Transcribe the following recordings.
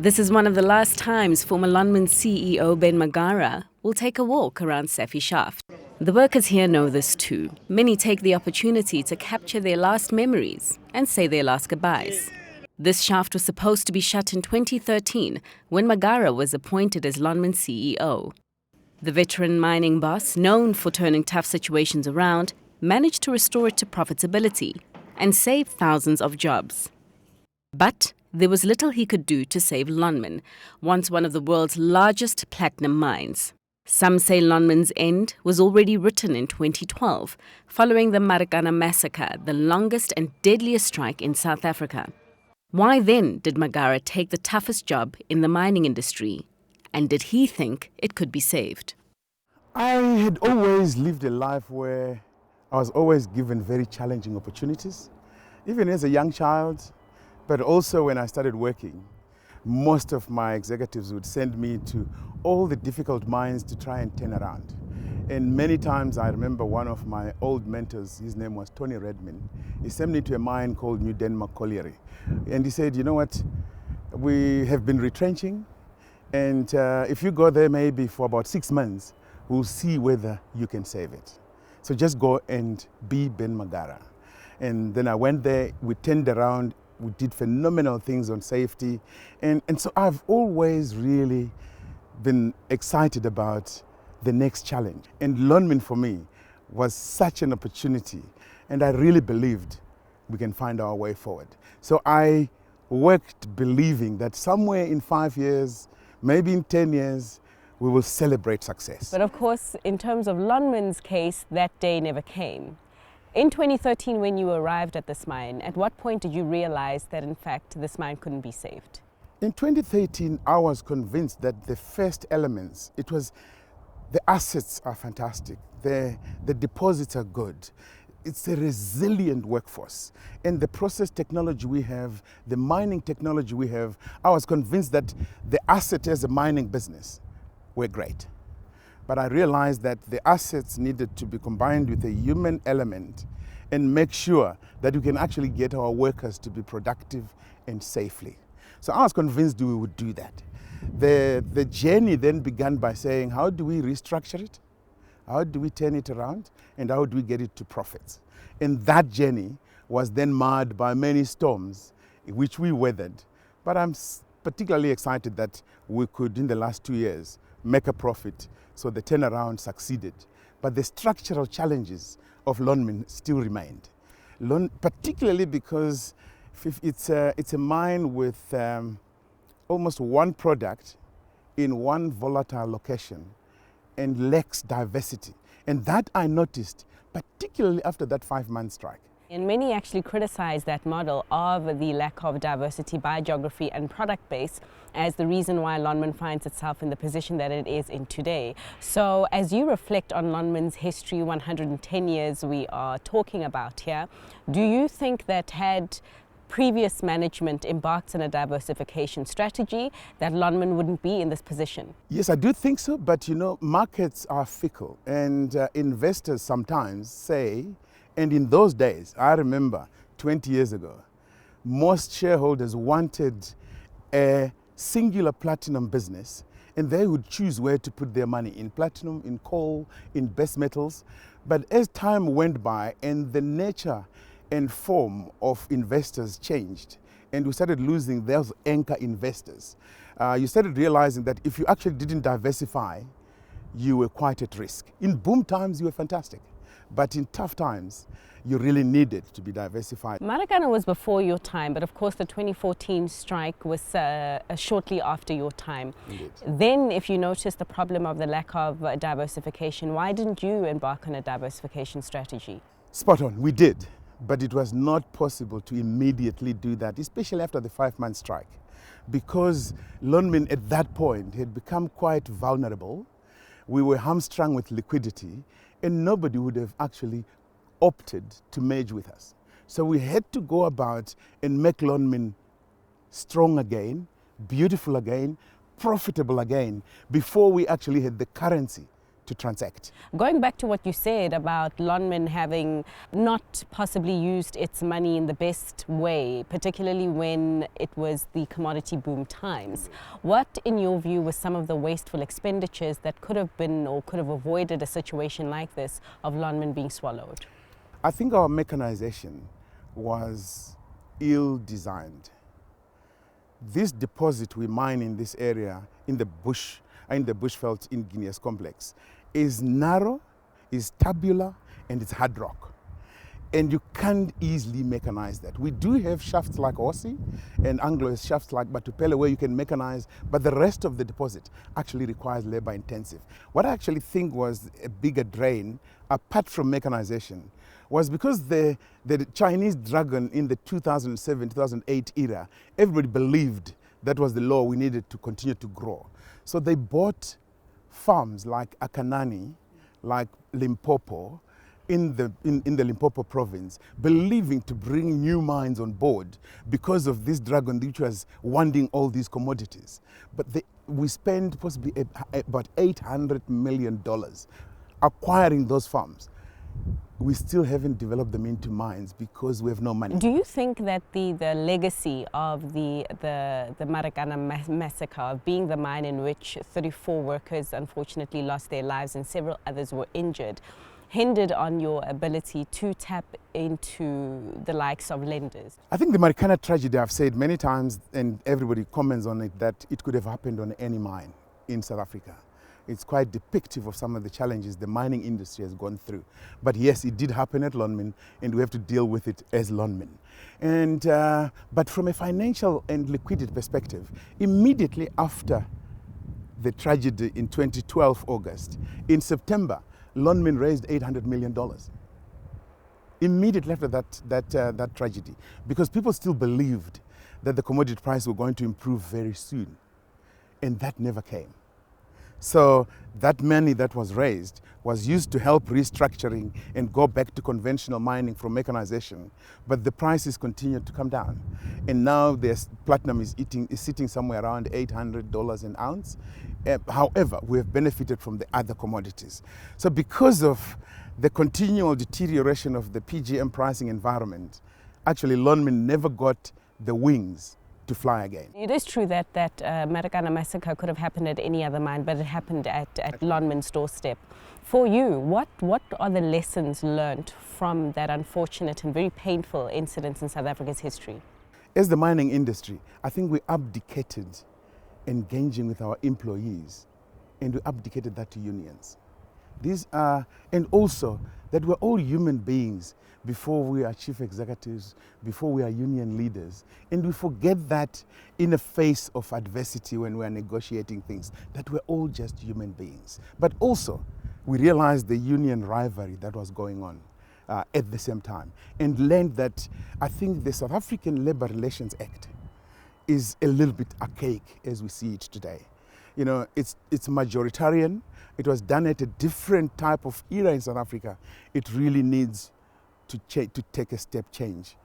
This is one of the last times former LONMI'N'S CEO Ben Magara will take a walk around Fifi Shaft. The workers here know this too. Many take the opportunity to capture their last memories and say their last goodbyes. This shaft was supposed to be shut in 2013 when Magara was appointed as LONMI'N'S CEO. The veteran mining boss, known for turning tough situations around, managed to restore it to profitability and save thousands of jobs. But there was little he could do to save LONMIN, once one of the world's largest platinum mines. Some say LONMIN'S end was already written in 2012, following the Marikana massacre, the longest and deadliest strike in South Africa. Why then did Magara take the toughest job in the mining industry? And did he think it could be saved? I had always lived a life where I was always given very challenging opportunities, even as a young child. But also when I started working, most of my executives would send me to all the difficult mines to try and turn around. And many times I remember one of my old mentors, his name was Tony Redman. He sent me to a mine called New Denmark Colliery. And he said, you know what, we have been retrenching, and if you go there maybe for about 6 months, we'll see whether you can save it. So just go and be Ben Magara. And then I went there, we turned around, we did phenomenal things on safety. And so I've always really been excited about the next challenge. And LONMIN for me was such an opportunity. And I really believed we can find our way forward. So I worked believing that somewhere in 5 years, maybe in 10 years, we will celebrate success. But of course, in terms of LONMIN'S case, that day never came. In 2013, when you arrived at this mine, at what point did you realize that, in fact, this mine couldn't be saved? In 2013, I was convinced that the first elements, it was the assets are fantastic, the deposits are good, it's a resilient workforce. And the process technology we have, the mining technology we have, I was convinced that the asset as a mining business were great. But I realized that the assets needed to be combined with a human element and make sure that we can actually get our workers to be productive and safely. So I was convinced we would do that. The journey then began by saying, how do we restructure it? How do we turn it around? And how do we get it to profits? And that journey was then marred by many storms, which we weathered. But I'm particularly excited that we could, in the last 2 years, make a profit. So the turnaround succeeded. But the structural challenges of LONMIN still remained. Particularly because it's a mine with almost one product in one volatile location and lacks diversity. And that I noticed, particularly after that 5-month strike. And many actually criticize that model of the lack of diversity by geography and product base as the reason why LONMIN finds itself in the position that it is in today. So as you reflect on LONMIN's history, 110 years we are talking about here, do you think that had previous management embarked on a diversification strategy, that LONMIN wouldn't be in this position? Yes, I do think so, but you know, markets are fickle, and investors sometimes say, and in those days, I remember 20 years ago, most shareholders wanted a singular platinum business, and they would choose where to put their money, in platinum, in coal, in base metals. But as time went by and the nature and form of investors changed, and we started losing those anchor investors, you started realizing that if you actually didn't diversify, you were quite at risk. In boom times, you were fantastic. But in tough times, you really needed to be diversified. Marikana was before your time, but of course the 2014 strike was shortly after your time. Indeed. Then, if you noticed the problem of the lack of diversification, why didn't you embark on a diversification strategy? Spot on, we did. But it was not possible to immediately do that, especially after the 5-month strike, because LONMIN at that point had become quite vulnerable. We were hamstrung with liquidity, and nobody would have actually opted to merge with us. So we had to go about and make LONMIN strong again, beautiful again, profitable again, before we actually had the currency to transact. Going back to what you said about Lonmin having not possibly used its money in the best way, particularly when it was the commodity boom times, what, in your view, were some of the wasteful expenditures that could have been or could have avoided a situation like this of Lonmin being swallowed? I think our mechanization was ill-designed. This deposit we mine in this area, in the bushveld in Guineas complex, is narrow, is tabular, and it's hard rock. And you can't easily mechanize that. We do have shafts like Aussie, and Anglo has shafts like Batupele where you can mechanize, but the rest of the deposit actually requires labor intensive. What I actually think was a bigger drain, apart from mechanization, was because the Chinese dragon in the 2007-2008 era, everybody believed that was the law we needed to continue to grow. So they bought farms like Akanani, like Limpopo, in the Limpopo province, believing to bring new mines on board because of this dragon which was wanting all these commodities. But we spent possibly about $800 million acquiring those farms. We still haven't developed them into mines because we have no money. Do you think that the legacy of the Marikana massacre, of being the mine in which 34 workers unfortunately lost their lives and several others were injured, hindered on your ability to tap into the likes of lenders? I think the Marikana tragedy, I've said many times, and everybody comments on it, that it could have happened on any mine in South Africa. It's quite depictive of some of the challenges the mining industry has gone through. But yes, it did happen at Lonmin, and we have to deal with it as Lonmin. And, but from a financial and liquidity perspective, immediately after the tragedy in 2012, August, in September, Lonmin raised $800 million. Immediately after that tragedy, because people still believed that the commodity price were going to improve very soon, and that never came. So that money that was raised was used to help restructuring and go back to conventional mining from mechanization. But the prices continued to come down. And now platinum is sitting somewhere around $800 an ounce. However, we have benefited from the other commodities. So because of the continual deterioration of the PGM pricing environment, actually Lonmin never got the wings to fly again. It is true that Marikana massacre could have happened at any other mine, but it happened at Lonmin's doorstep. For you, what are the lessons learned from that unfortunate and very painful incident in South Africa's history? As the mining industry, I think we abdicated engaging with our employees, and we abdicated that to unions. And also that we're all human beings before we are chief executives, before we are union leaders. And we forget that in the face of adversity when we are negotiating things, that we're all just human beings. But also, we realized the union rivalry that was going on at the same time, and learned that I think the South African Labour Relations Act is a little bit archaic as we see it today. You know, it's majoritarian. It was done at a different type of era in South Africa. It really needs to take a step change.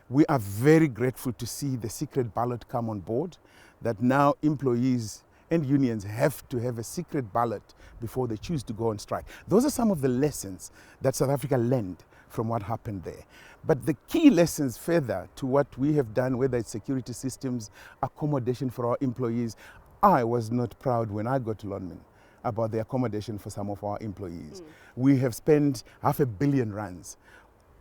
We are very grateful to see the secret ballot come on board, that now employees and unions have to have a secret ballot before they choose to go on strike. Those are some of the lessons that South Africa learned from what happened there. But the key lessons further to what we have done, whether it's security systems, accommodation for our employees, I was not proud when I got to Lonmin about the accommodation for some of our employees. We have spent R500 million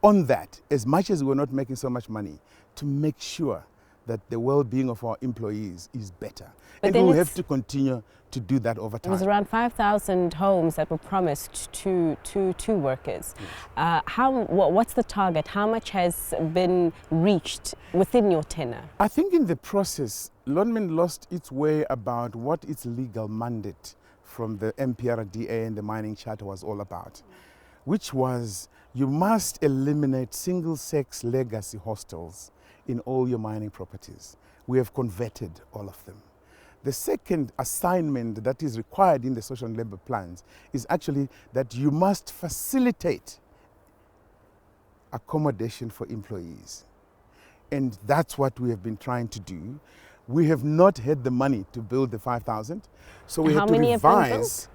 on that, as much as we're not making so much money, to make sure that the well-being of our employees is better. But and we'll have to continue to do that over time. It was around 5,000 homes that were promised to workers. Yes. What's the target? How much has been reached within your tenure? I think in the process, Lonmin lost its way about what its legal mandate from the MPRDA and the Mining Charter was all about, which was you must eliminate single-sex legacy hostels in all your mining properties. We have converted all of them. The second assignment that is required in the social and labor plans is actually that you must facilitate accommodation for employees. And that's what we have been trying to do. We have not had the money to build the 5,000, so we had to revise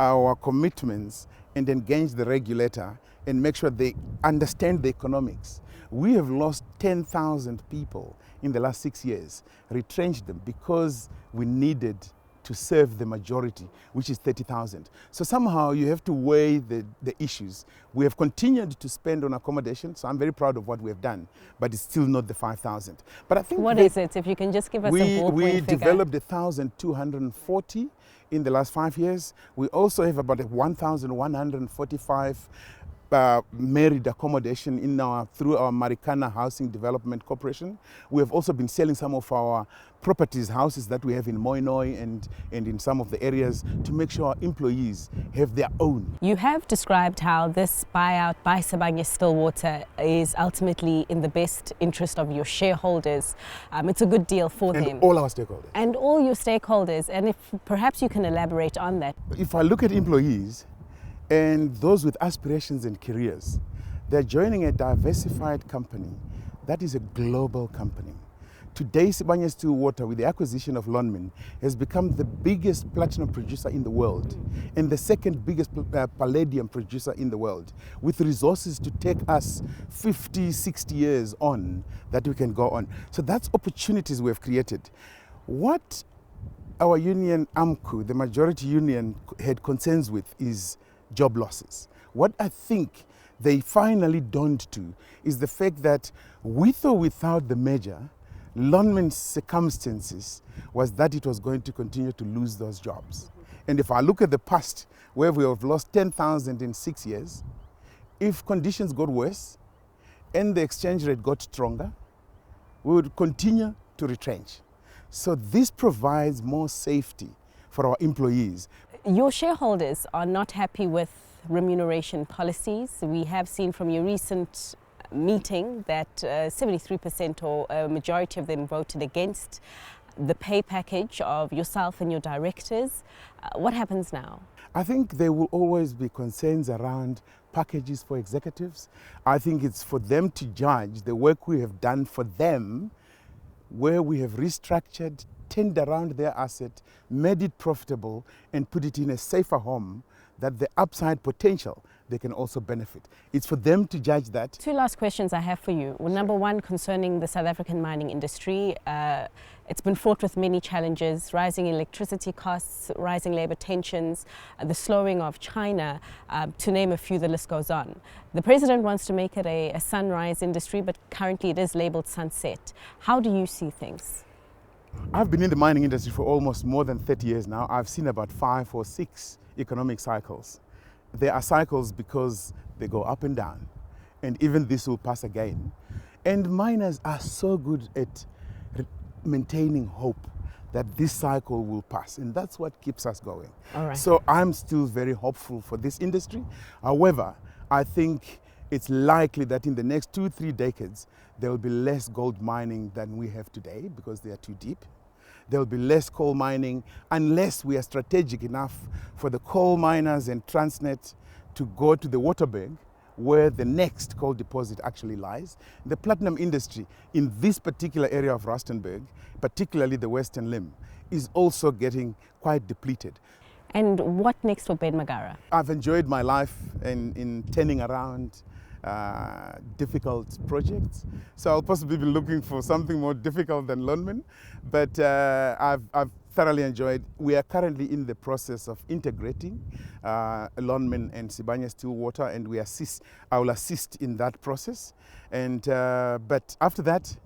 our commitments and engage the regulator and make sure they understand the economics. We have lost 10,000 people in the last 6 years, retrenched them because we needed to serve the majority, which is 30,000. So somehow you have to weigh the issues. We have continued to spend on accommodation, so I'm very proud of what we have done, but it's still not the 5,000. But I think what is it? If you can just give us a ballpoint we figure. developed 1,240 in the last 5 years. We also have about 1,145 married accommodation through our Marikana Housing Development Corporation. We have also been selling some of our properties, houses that we have in Moinoi and in some of the areas to make sure our employees have their own. You have described how this buyout by Sibanye-Stillwater is ultimately in the best interest of your shareholders. It's a good deal for them. And all our stakeholders. And all your stakeholders. And if perhaps you can elaborate on that. If I look at employees, and those with aspirations and careers, they're joining a diversified company that is a global company. Today, Sibanye-Stillwater, with the acquisition of LONMIN, has become the biggest platinum producer in the world and the second biggest palladium producer in the world, with resources to take us 50, 60 years on that we can go on. So that's opportunities we have created. What our union, AMCU, the majority union, had concerns with is job losses. What I think they finally dawned to is the fact that with or without the merger, LONMIN'S circumstances was that it was going to continue to lose those jobs. And if I look at the past, where we have lost 10,000 in 6 years, if conditions got worse and the exchange rate got stronger, we would continue to retrench. So this provides more safety for our employees. Your shareholders are not happy with remuneration policies. We have seen from your recent meeting that 73% or a majority of them voted against the pay package of yourself and your directors. What happens now? I think there will always be concerns around packages for executives. I think it's for them to judge the work we have done for them, where we have restructured, turned around their asset, made it profitable, and put it in a safer home that the upside potential they can also benefit. It's for them to judge that. Two last questions I have for you. Well, number one, concerning the South African mining industry. It's been fraught with many challenges: rising electricity costs, rising labor tensions, the slowing of China, to name a few, the list goes on. The president wants to make it a sunrise industry, but currently it is labeled sunset. How do you see things? I've been in the mining industry for almost more than 30 years now. I've seen about 5 or 6 economic cycles. There are cycles because they go up and down, and even this will pass again. And miners are so good at maintaining hope that this cycle will pass, and that's what keeps us going. All right. So I'm still very hopeful for this industry. However, I think it's likely that in the next 2-3 decades, there will be less gold mining than we have today because they are too deep. There will be less coal mining unless we are strategic enough for the coal miners and Transnet to go to the Waterberg, where the next coal deposit actually lies. The platinum industry in this particular area of Rustenburg, particularly the western limb, is also getting quite depleted. And what next for Ben Magara? I've enjoyed my life in turning around difficult projects. So I'll possibly be looking for something more difficult than LONMIN, but I've thoroughly enjoyed. We are currently in the process of integrating LONMIN and Sibanye-Stillwater, and I will assist in that process. And but after that,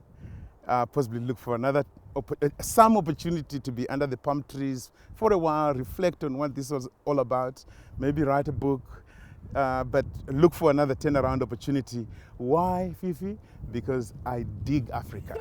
possibly look for some opportunity to be under the palm trees for a while, reflect on what this was all about, maybe write a book, but look for another turnaround opportunity. Why, Fifi? Because I dig Africa.